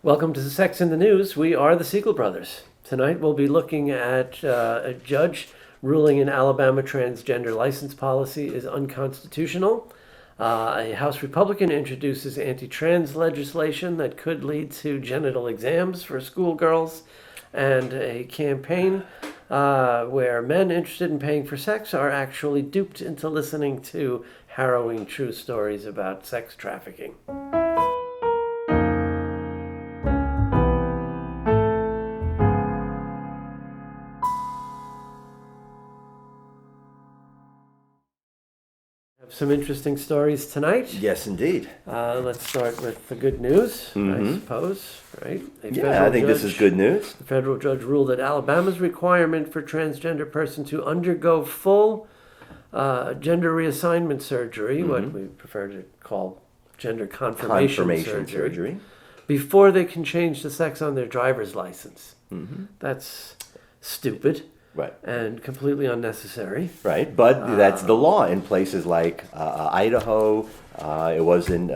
Welcome to Sex in the News. We are the Siegel Brothers. Tonight we'll be looking at a judge ruling an Alabama transgender license policy is unconstitutional. A House Republican introduces anti-trans legislation that could lead to genital exams for schoolgirls, and a campaign where men interested in paying for sex are actually duped into listening to harrowing true stories about sex trafficking. Some interesting stories tonight. Yes, indeed. Let's start with the good news, I suppose, right? I think this is good news. The federal judge ruled that Alabama's requirement for transgender person to undergo full gender reassignment surgery, what we prefer to call gender confirmation surgery, before they can change the sex on their driver's license. That's stupid. Right. And completely unnecessary. Right, but that's the law in places like Idaho. It was in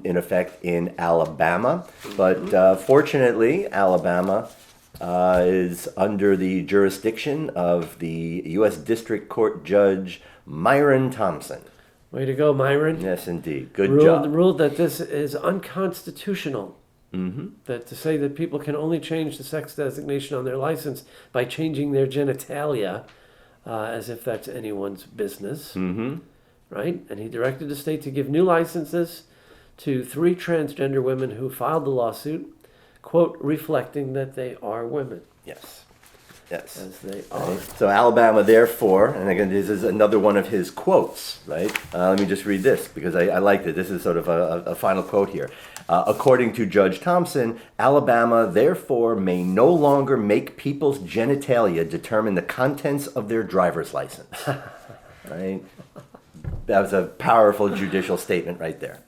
effect in Alabama, but fortunately, Alabama is under the jurisdiction of the U.S. District Court Judge Myron Thompson. Way to go, Myron. Yes, indeed. Good job. Ruled that this is unconstitutional. That to say that people can only change the sex designation on their license by changing their genitalia, as if that's anyone's business, right? And he directed the state to give new licenses to 3 transgender women who filed the lawsuit, quote, reflecting that they are women. Yes. Yes. As they are. Right. So Alabama, therefore, and again, this is another one of his quotes, right? Let me just read this because I liked it. This is sort of a final quote here. According to Judge Thompson, Alabama, therefore, may no longer make people's genitalia determine the contents of their driver's license. Right? That was a powerful judicial statement right there.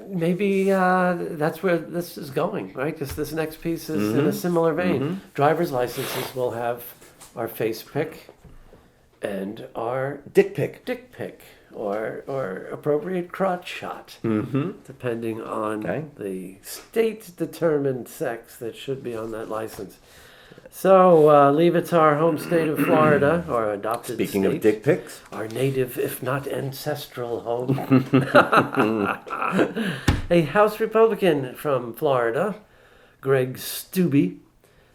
Maybe that's where this is going, right? Because this next piece is in a similar vein. Driver's licenses will have our face pic and our dick pic, or appropriate crotch shot, depending on the state-determined sex that should be on that license. So, leave it to our home state of Florida, our adopted Speaking state. of dick pics. Our native, if not ancestral home. A House Republican from Florida, Greg Steube,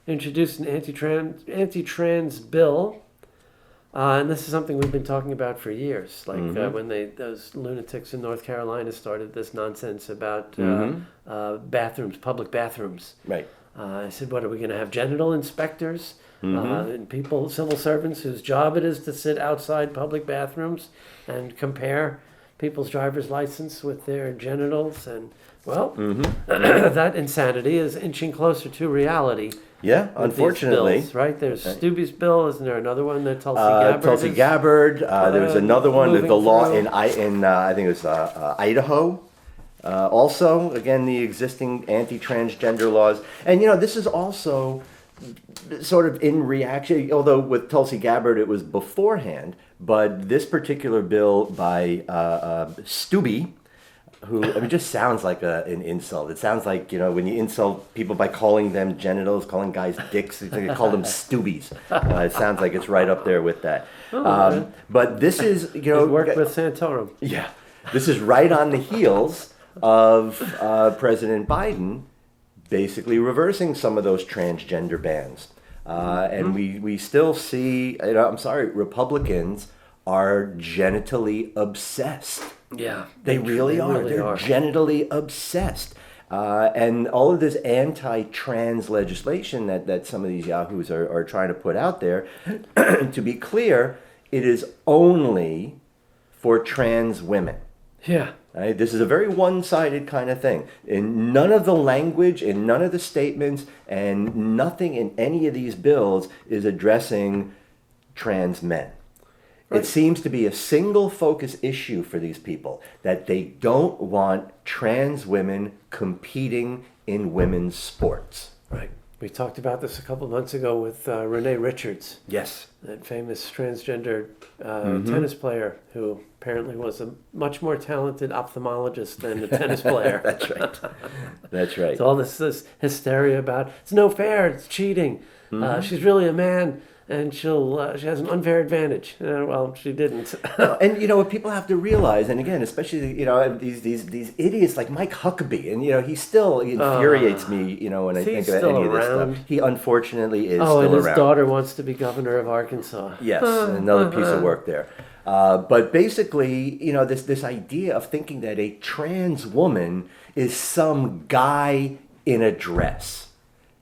introduced an anti-trans bill. And this is something we've been talking about for years. Like when those lunatics in North Carolina started this nonsense about bathrooms, public bathrooms. Right. I said, what, are we going to have genital inspectors and people, civil servants whose job it is to sit outside public bathrooms and compare people's driver's license with their genitals? And, well, that insanity is inching closer to reality. Yeah, unfortunately. Bills, right? There's Steube's bill. Isn't there another one that Tulsi Gabbard? There was another one, the law through. in I think it was Idaho. Also, again, the existing anti-transgender laws. And, this is also sort of in reaction, although with Tulsi Gabbard it was beforehand, but this particular bill by Steube, who, just sounds like an insult. It sounds like, when you insult people by calling them genitals, calling guys dicks, you call them Steubies. It sounds like it's right up there with that. But this is, It worked with Santorum. Yeah. This is right on the heels of President Biden basically reversing some of those transgender bans. And we still see, Republicans are genitally obsessed. Yeah. They really are. They're genitally obsessed. And all of this anti-trans legislation that some of these yahoos are trying to put out there, to be clear, it is only for trans women. Yeah. Right? This is a very one-sided kind of thing. In none of the language, in none of the statements, and nothing in any of these bills is addressing trans men. Right. It seems to be a single focus issue for these people, that they don't want trans women competing in women's sports. Right. We talked about this a couple months ago with Renee Richards, Yes. that famous transgender tennis player who apparently was a much more talented ophthalmologist than a tennis player. That's right. That's right. So all this hysteria about it's no fair, it's cheating. She's really a man, and she has an unfair advantage. Well, she didn't. No, and what people have to realize, and again, especially these idiots like Mike Huckabee, and he still infuriates me. When I think about any of this stuff. He unfortunately is still and his around. daughter wants to be governor of Arkansas. Yes, another piece of work there. But basically, this idea of thinking that a trans woman is some guy in a dress.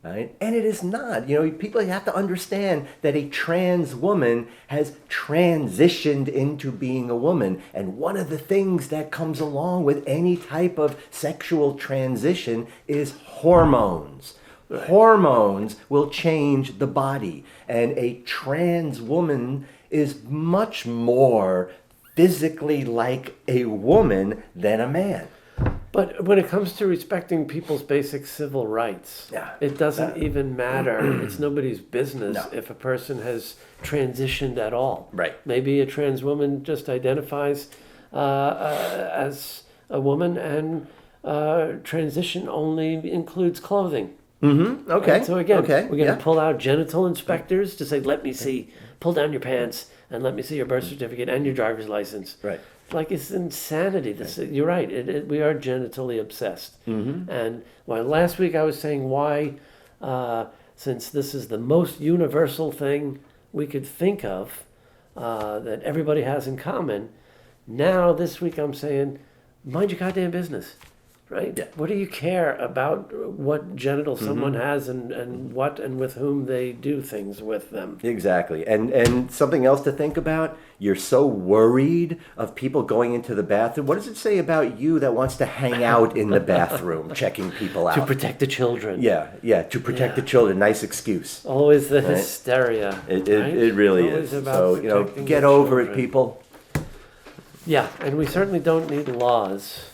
Right? And it is not. People have to understand that a trans woman has transitioned into being a woman. And one of the things that comes along with any type of sexual transition is hormones. Right. Hormones will change the body. And a trans woman is much more physically like a woman than a man. But when it comes to respecting people's basic civil rights, it doesn't even matter. It's nobody's business if a person has transitioned at all. Right. Maybe a trans woman just identifies as a woman, and transition only includes clothing. Mm-hmm. Okay. And so again, we're going to Yeah. pull out genital inspectors to say, let me see, pull down your pants, and let me see your birth certificate and your driver's license. Right. Like, it's insanity. You're right. We are genitally obsessed. And last week I was saying why, since this is the most universal thing we could think of that everybody has in common, now this week I'm saying, mind your goddamn business. Right? Yeah. What do you care about what genital someone has and what and with whom they do things with them? Exactly. And something else to think about, you're so worried of people going into the bathroom. What does it say about you that wants to hang out in the bathroom, checking people out? To protect the children. Yeah, to protect the children. Nice excuse. Always the hysteria. It really Always is. about So, protecting get the over it, children. people. Yeah, and we certainly don't need laws.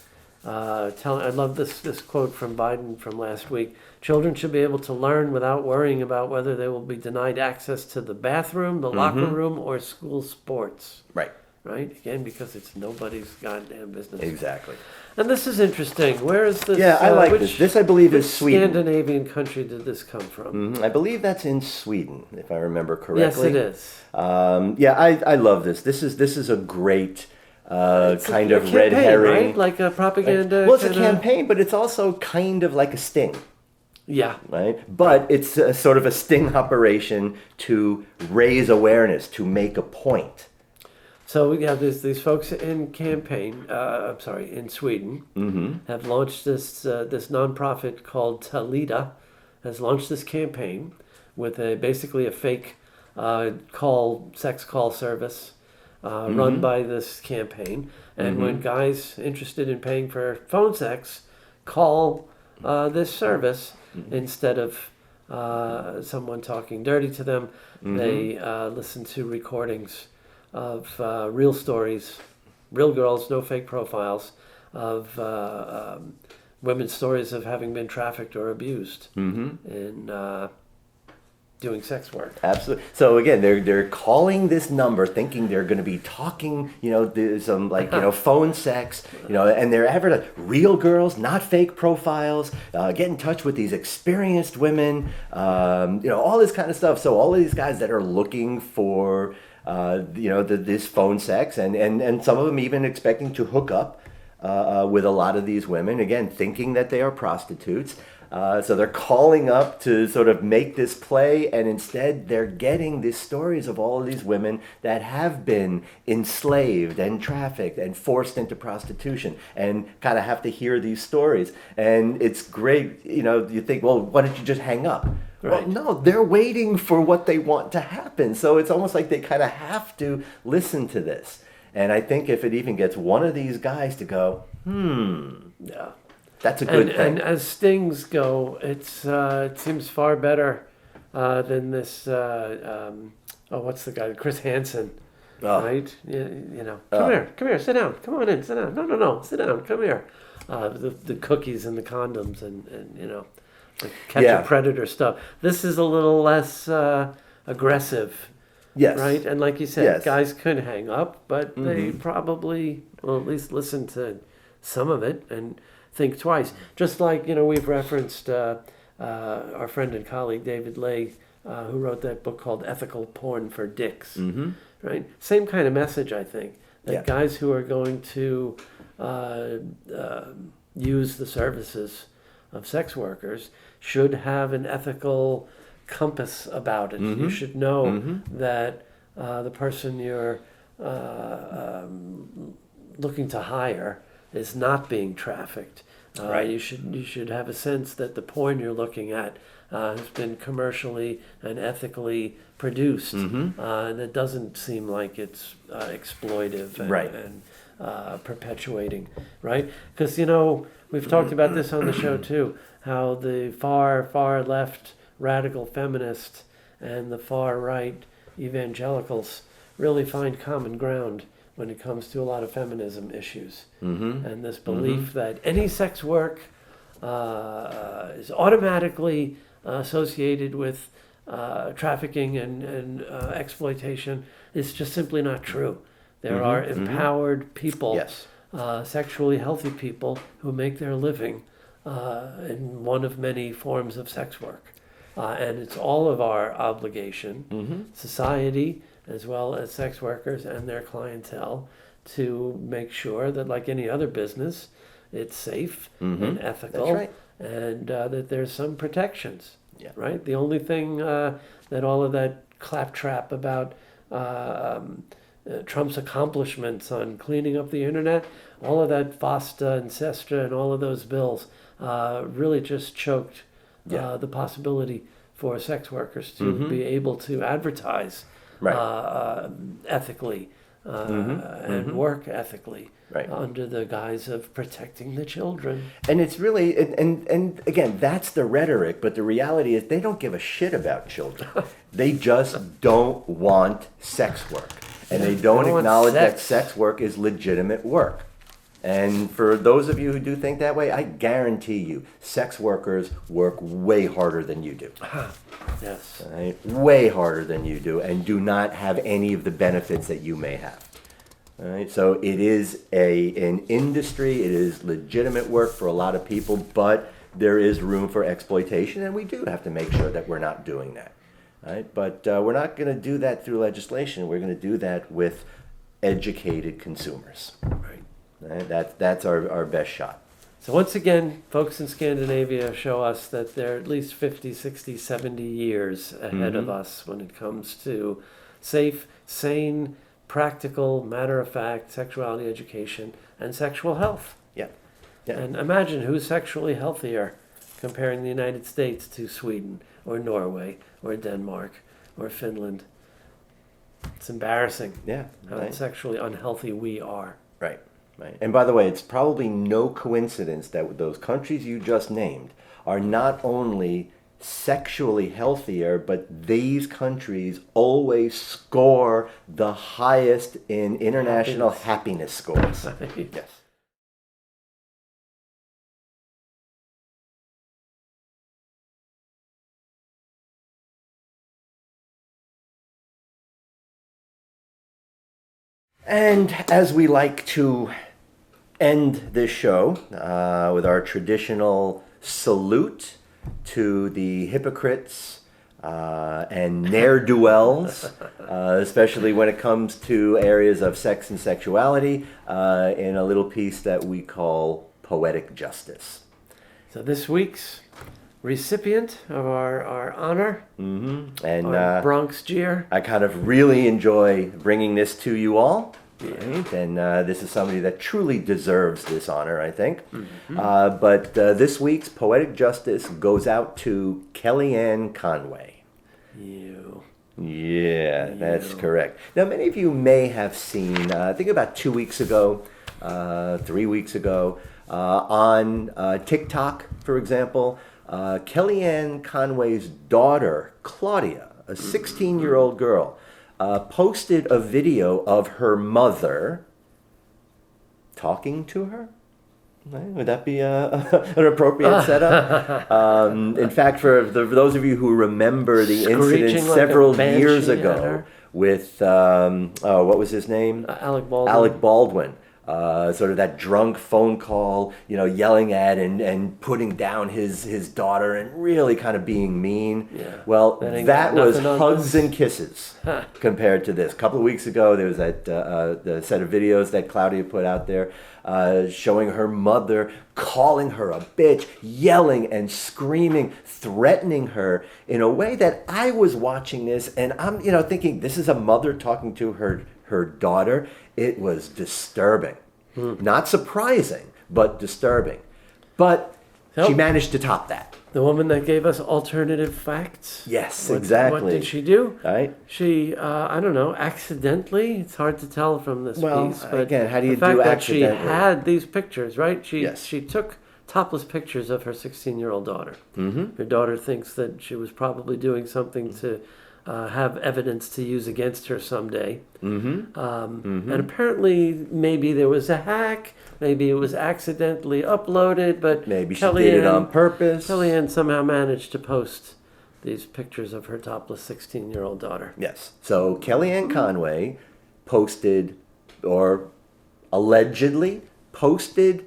I love this quote from Biden from last week. Children should be able to learn without worrying about whether they will be denied access to the bathroom, the locker room, or school sports. Right. Right? Again, because it's nobody's goddamn business. Exactly. And this is interesting. Where is this? Yeah, I like which, this. This, I believe, is which Sweden. Scandinavian country did this come from? I believe that's in Sweden, if I remember correctly. Yes, it is. I love this. This is a great kind of red campaign, herring. right? Like a propaganda. Well, it's a kinda- campaign, but it's also kind of like a sting, Yeah. right? But it's a sort of a sting operation to raise awareness, to make a point. So we have these folks in in Sweden, have launched this nonprofit called Talida, has launched this campaign with basically a fake sex call service run by this campaign. And when guys interested in paying for phone sex call this service instead of someone talking dirty to them, they listen to recordings of real stories, real girls, no fake profiles, of women's stories of having been trafficked or abused in doing sex work. Absolutely. So again, they're calling this number, thinking they're going to be talking, there's some phone sex, and they're advertising real girls, not fake profiles. Get in touch with these experienced women, all this kind of stuff. So all of these guys that are looking for, this phone sex, and some of them even expecting to hook up with a lot of these women, again, thinking that they are prostitutes. So they're calling up to sort of make this play, and instead they're getting these stories of all of these women that have been enslaved and trafficked and forced into prostitution, and kind of have to hear these stories. And it's great, you think, well, why don't you just hang up? Right. Well, no, they're waiting for what they want to happen. So it's almost like they kind of have to listen to this. And I think if it even gets one of these guys to go, Yeah. that's a good thing. And as stings go, it seems far better than this. What's the guy? Chris Hansen, right? Come here, sit down. Come on in, sit down. No, sit down. Come here. The cookies and the condoms and like catch Yeah. a predator stuff. This is a little less aggressive, Yes. right? And like you said, Yes. guys could hang up, but they probably, well, at least listen to some of it and think twice. Just like, we've referenced our friend and colleague David Lay, who wrote that book called Ethical Porn for Dicks, right? Same kind of message, I think, that Yeah. guys who are going to use the services of sex workers should have an ethical compass about it. You should know that the person you're looking to hire is not being trafficked. Right. You should have a sense that the porn you're looking at has been commercially and ethically produced, and it doesn't seem like it's exploitive and, Right. and perpetuating, right? Because we've talked about this on the show too, how the far left radical feminists and the far right evangelicals really find common ground when it comes to a lot of feminism issues. And this belief that any sex work is automatically associated with trafficking and exploitation is just simply not true. There are empowered people, Yes. Sexually healthy people who make their living in one of many forms of sex work. And it's all of our obligation, society, as well as sex workers and their clientele, to make sure that, like any other business, it's safe and ethical, That's right. and that there's some protections. Yeah. Right. The only thing that all of that claptrap about Trump's accomplishments on cleaning up the internet, all of that FOSTA and SESTA and all of those bills really just choked the possibility for sex workers to be able to advertise ethically and work ethically under the guise of protecting the children. And it's really, and again, that's the rhetoric, but the reality is they don't give a shit about children. They just don't want sex work. And they don't They want acknowledge that sex. sex work is legitimate work. And for those of you who do think that way, I guarantee you, sex workers work way harder than you do. Yes. Right? Way harder than you do, and do not have any of the benefits that you may have. All right? So it is an industry, it is legitimate work for a lot of people, but there is room for exploitation, and we do have to make sure that we're not doing that. Right? But we're not going to do that through legislation. We're going to do that with educated consumers. Right. Right? That's our best shot. So once again, folks in Scandinavia show us that they're at least 50, 60, 70 years ahead of us when it comes to safe, sane, practical, matter-of-fact sexuality education and sexual health. Yeah. Yeah. And imagine who's sexually healthier comparing the United States to Sweden or Norway or Denmark or Finland. It's embarrassing Yeah. how Right. sexually unhealthy we are. Right. Right. And by the way, it's probably no coincidence that those countries you just named are not only sexually healthier, but these countries always score the highest in international happiness scores. Yes. And as we like to end this show with our traditional salute to the hypocrites and ne'er-do-wells, especially when it comes to areas of sex and sexuality, in a little piece that we call Poetic Justice. So this week's recipient of our honor, And our Bronx Jeer. I kind of really enjoy bringing this to you all. Right? And this is somebody that truly deserves this honor, I think. But this week's Poetic Justice goes out to Kellyanne Conway. You. Yeah, that's correct. Now, many of you may have seen, I think about 2 weeks ago, 3 weeks ago, on TikTok, for example, Kellyanne Conway's daughter, Claudia, a 16-year-old girl, posted a video of her mother talking to her. Would that be an appropriate setup? In fact, for those of you who remember the incident Screeching like several a banshee years at ago her. with, what was his name? Alec Baldwin. Alec Baldwin. Sort of that drunk phone call, yelling at and putting down his daughter and really kind of being mean. Yeah. Well, that was nothing on hugs this. and kisses compared to this. A couple of weeks ago, there was the set of videos that Claudia put out there showing her mother calling her a bitch, yelling and screaming, threatening her in a way that I was watching this and I'm thinking this is a mother talking to her daughter. It was disturbing. Not surprising, but disturbing. But she managed to top that. The woman that gave us alternative facts. Yes, What exactly. did she do? Right? She, I don't know, accidentally. It's hard to tell from this piece. But again, how do you the fact do that she accidentally? had these pictures, right? Yes. She took topless pictures of her 16-year-old daughter. Mm-hmm. Her daughter thinks that she was probably doing something to have evidence to use against her someday. Mm-hmm. And apparently, maybe there was a hack. Maybe it was accidentally uploaded, but Maybe she did it on purpose. Kellyanne somehow managed to post these pictures of her topless 16-year-old daughter. Yes. So Kellyanne Conway posted, or allegedly posted,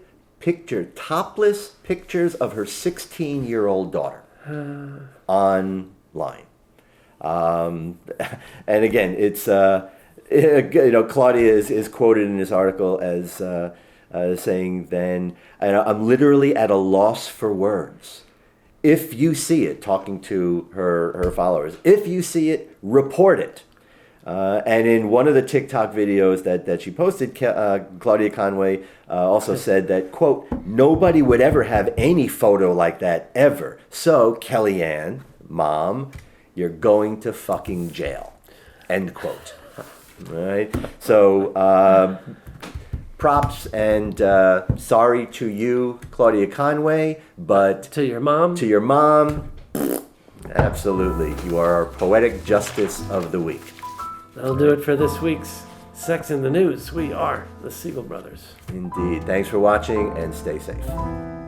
topless pictures of her 16-year-old daughter online. And again, it's Claudia is quoted in this article as saying, "Then I'm literally at a loss for words. If you see it," talking to her followers, "if you see it, report it." And in one of the TikTok videos that she posted, Claudia Conway also said that, quote, "Nobody would ever have any photo like that ever. So, Kellyanne, Mom, you're going to fucking jail." End quote. All right. So, props and sorry to you, Claudia Conway, but To your mom? to your mom, absolutely. You are our Poetic Justice of the Week. That'll do it for this week's Sex in the News. We are the Siegel Brothers. Indeed. Thanks for watching and stay safe.